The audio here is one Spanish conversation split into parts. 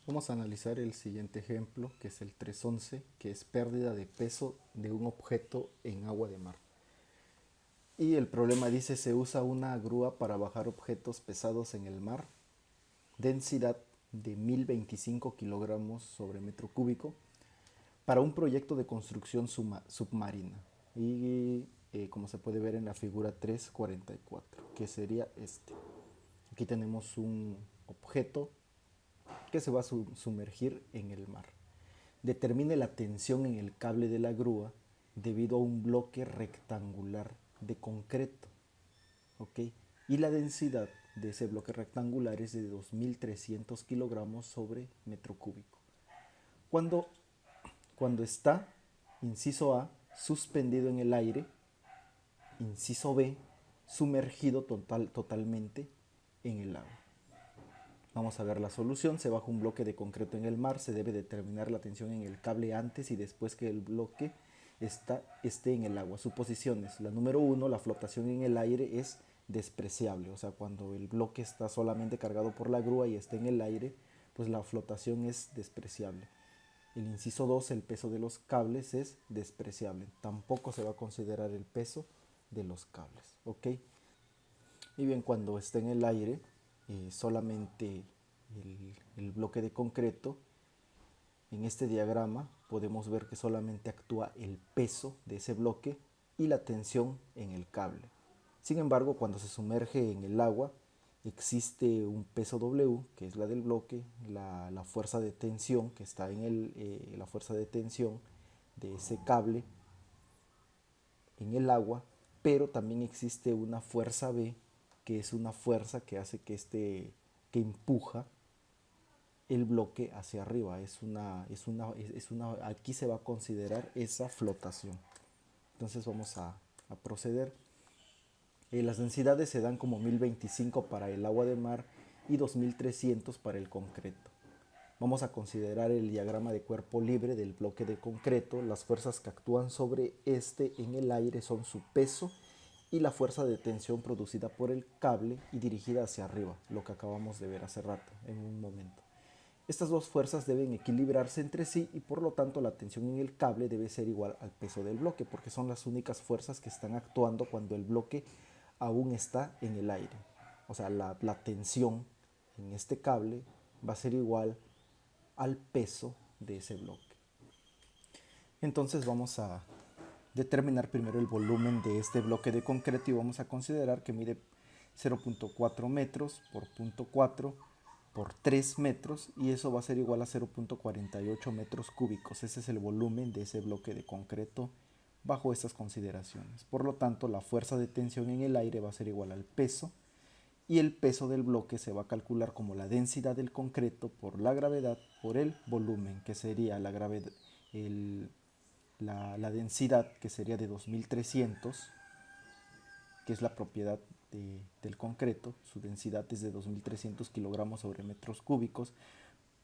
Vamos a analizar el siguiente ejemplo, que es el 311, que es pérdida de peso de un objeto en agua de mar. Y el problema dice, se usa una grúa para bajar objetos pesados en el mar, densidad de 1025 kilogramos sobre metro cúbico, para un proyecto de construcción submarina. Y como se puede ver en la figura 344, que sería este. Aquí tenemos un objeto que se va a sumergir en el mar. Determine la tensión en el cable de la grúa debido a un bloque rectangular de concreto. ¿Ok? Y la densidad de ese bloque rectangular es de 2300 kilogramos sobre metro cúbico. Cuando, cuando está, inciso A, suspendido en el aire, inciso B, sumergido totalmente en el agua. Vamos a ver la solución. Se baja un bloque de concreto en el mar. Se debe determinar la tensión en el cable antes y después que el bloque esté en el agua. Suposiciones. La número 1, la flotación en el aire es despreciable. O sea, cuando el bloque está solamente cargado por la grúa y está en el aire, pues la flotación es despreciable. El inciso 2, el peso de los cables es despreciable. Tampoco se va a considerar el peso de los cables. ¿Ok? Y bien, cuando está en el aire, solamente el bloque de concreto, en este diagrama podemos ver que solamente actúa el peso de ese bloque y la tensión en el cable. Sin embargo, cuando se sumerge en el agua, existe un peso W, que es la del bloque, la fuerza de tensión que está en la fuerza de tensión de ese cable en el agua, pero también existe una fuerza B, que es una fuerza que hace que empuja el bloque hacia arriba. Aquí se va a considerar esa flotación. Entonces vamos a proceder. Las densidades se dan como 1025 para el agua de mar y 2300 para el concreto. Vamos a considerar el diagrama de cuerpo libre del bloque de concreto. Las fuerzas que actúan sobre este en el aire son su peso y la fuerza de tensión producida por el cable y dirigida hacia arriba, lo que acabamos de ver hace rato, en un momento. Estas dos fuerzas deben equilibrarse entre sí y por lo tanto la tensión en el cable debe ser igual al peso del bloque, porque son las únicas fuerzas que están actuando cuando el bloque aún está en el aire. O sea, la tensión en este cable va a ser igual al peso de ese bloque. Entonces vamos a determinar primero el volumen de este bloque de concreto y vamos a considerar que mide 0.4 metros por 0.4 por 3 metros y eso va a ser igual a 0.48 metros cúbicos. Ese es el volumen de ese bloque de concreto bajo estas consideraciones. Por lo tanto, la fuerza de tensión en el aire va a ser igual al peso y el peso del bloque se va a calcular como la densidad del concreto por la gravedad por el volumen, que sería la gravedad, la densidad, que sería de 2300, que es la propiedad del concreto. Su densidad es de 2300 kilogramos sobre metros cúbicos,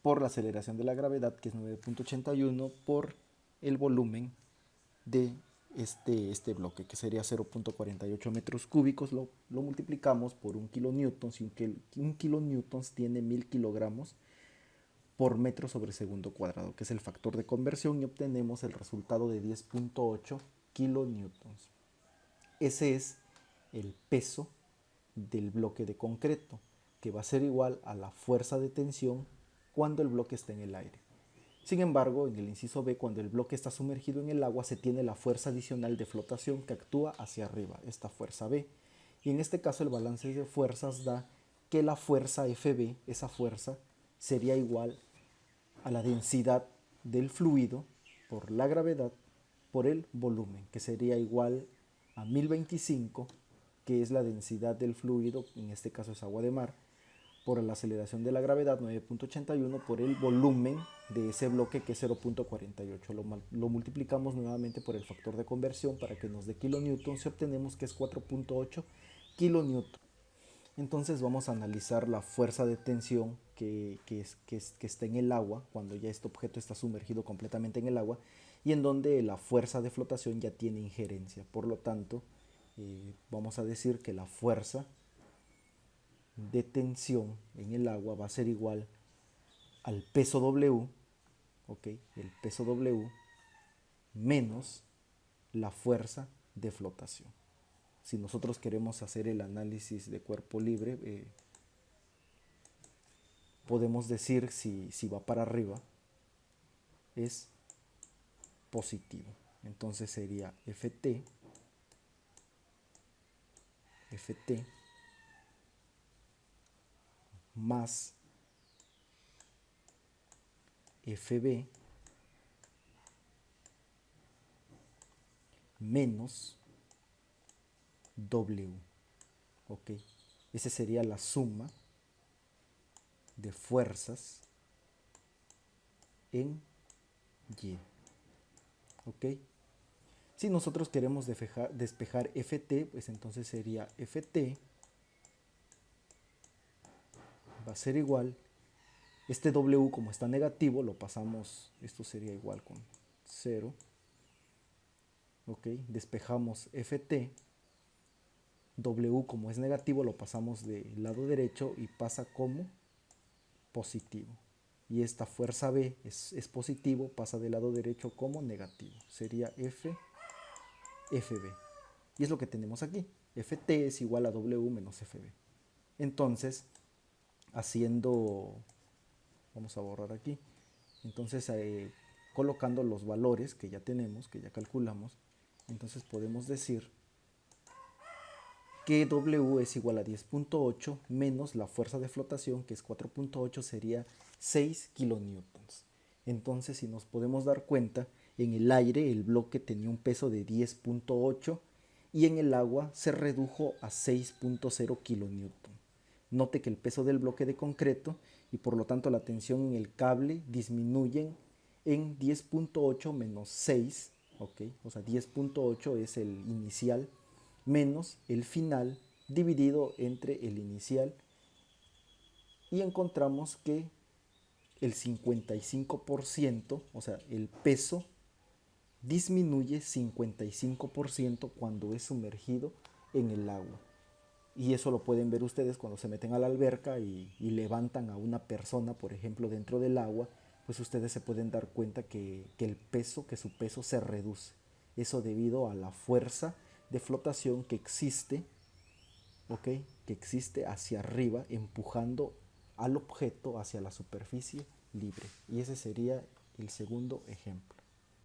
por la aceleración de la gravedad, que es 9.81, por el volumen de este bloque, que sería 0.48 metros cúbicos. Lo multiplicamos por un kilonewton, si un kilonewton tiene 1000 kilogramos por metro sobre segundo cuadrado, que es el factor de conversión, y obtenemos el resultado de 10.8 kilonewtons. Ese es el peso del bloque de concreto, que va a ser igual a la fuerza de tensión cuando el bloque está en el aire. Sin embargo, en el inciso B, cuando el bloque está sumergido en el agua, se tiene la fuerza adicional de flotación que actúa hacia arriba, esta fuerza B. Y en este caso el balance de fuerzas da que la fuerza FB, esa fuerza, sería igual a la densidad del fluido por la gravedad por el volumen, que sería igual a 1025, que es la densidad del fluido, en este caso es agua de mar, por la aceleración de la gravedad 9.81 por el volumen de ese bloque, que es 0.48. Lo multiplicamos nuevamente por el factor de conversión para que nos dé kilonewtons y obtenemos que es 4.8 kilonewtons. Entonces vamos a analizar la fuerza de tensión que está en el agua, cuando ya este objeto está sumergido completamente en el agua, y en donde la fuerza de flotación ya tiene injerencia. Por lo tanto, vamos a decir que la fuerza de tensión en el agua va a ser igual al peso W, ¿ok? El peso W menos la fuerza de flotación. Si nosotros queremos hacer el análisis de cuerpo libre, podemos decir si va para arriba es positivo. Entonces sería Ft más Fb menos W. ¿Ok? Esa sería la suma de fuerzas en Y. ¿Ok? Si nosotros queremos despejar Ft, pues entonces sería Ft va a ser igual. Este W como está negativo lo pasamos, esto sería igual con 0. ¿Ok? Despejamos Ft. W como es negativo lo pasamos del lado derecho y pasa como positivo. Y esta fuerza B es positivo, pasa del lado derecho como negativo. Sería Fb. Y es lo que tenemos aquí. Ft es igual a W menos Fb. Entonces, haciendo, vamos a borrar aquí. Entonces, colocando los valores que ya tenemos, que ya calculamos, entonces podemos decir que W es igual a 10.8 menos la fuerza de flotación, que es 4.8, sería 6 kilonewtons. Entonces, si nos podemos dar cuenta, en el aire el bloque tenía un peso de 10.8 y en el agua se redujo a 6.0 kilonewton. Note que el peso del bloque de concreto y por lo tanto la tensión en el cable disminuyen en 10.8 menos 6, ¿ok? O sea, 10.8 es el inicial menos el final dividido entre el inicial y encontramos que el 55%, o sea, el peso disminuye 55% cuando es sumergido en el agua. Y eso lo pueden ver ustedes cuando se meten a la alberca y levantan a una persona, por ejemplo, dentro del agua, pues ustedes se pueden dar cuenta que su peso se reduce. Eso debido a la fuerza de flotación que existe, ¿ok? Que existe hacia arriba, empujando al objeto hacia la superficie libre. Y ese sería el segundo ejemplo.